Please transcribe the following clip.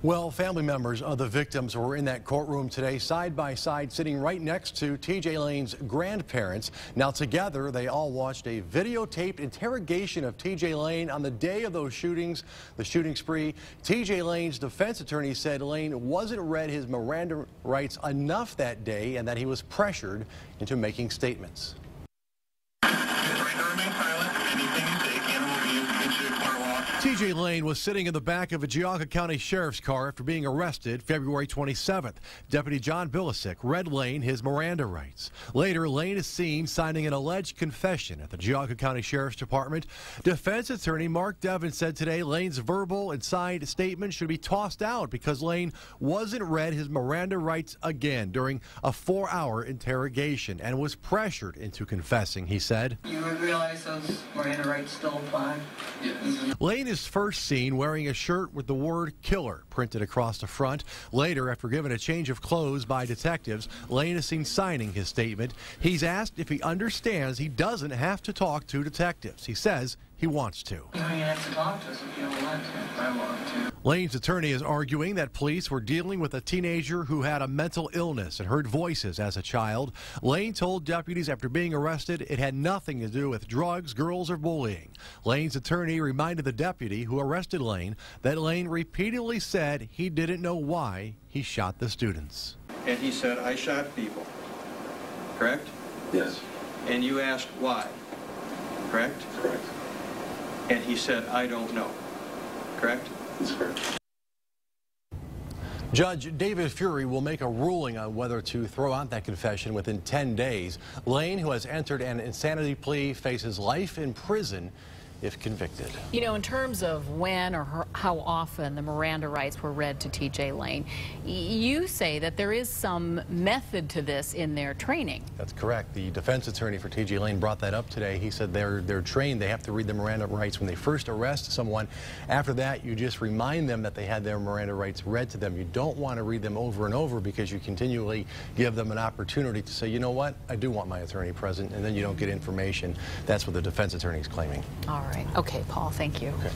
Well, family members of the victims were in that courtroom today, side by side, sitting right next to TJ Lane's grandparents. Now, together, they all watched a videotaped interrogation of TJ Lane on the day of those shootings, the shooting spree. TJ Lane's defense attorney said Lane wasn't read his Miranda rights enough that day and that he was pressured into making statements. TJ Lane was sitting in the back of a Geauga County Sheriff's car after being arrested February 27th. Deputy John Bilicic read Lane his Miranda rights. Later, Lane is seen signing an alleged confession at the Geauga County Sheriff's Department. Defense attorney Mark Devin said today Lane's verbal and signed statement should be tossed out because Lane wasn't read his Miranda rights again during a 4-hour interrogation and was pressured into confessing, he said. You realize those Miranda rights still apply? Yes. Lane is first seen wearing a shirt with the word killer printed across the front. Later, after given a change of clothes by detectives, Lane is seen signing his statement. He's asked if he understands he doesn't have to talk to detectives. He says he wants to. You don't even have to talk to us if you don't want to. I want to. Lane's attorney is arguing that police were dealing with a teenager who had a mental illness and heard voices as a child. Lane told deputies after being arrested it had nothing to do with drugs, girls, or bullying. Lane's attorney reminded the deputy who arrested Lane that Lane repeatedly said he didn't know why he shot the students. And he said, I shot people, correct? Yes. And you asked why, correct? Correct. And he said, I don't know, correct? That's correct. Judge David Fury will make a ruling on whether to throw out that confession within 10 days. Lane, who has entered an insanity plea, faces life in prison if convicted. You know, in terms of when or how often the Miranda rights were read to TJ Lane, you say that there is some method to this in their training. That's correct. The defense attorney for TJ Lane brought that up today. He said they're trained. They have to read the Miranda rights when they first arrest someone. After that, you just remind them that they had their Miranda rights read to them. You don't want to read them over and over because you continually give them an opportunity to say, you know what, I do want my attorney present, and then you don't get information. That's what the defense attorney is claiming. All right. Okay, Paul, thank you. Okay.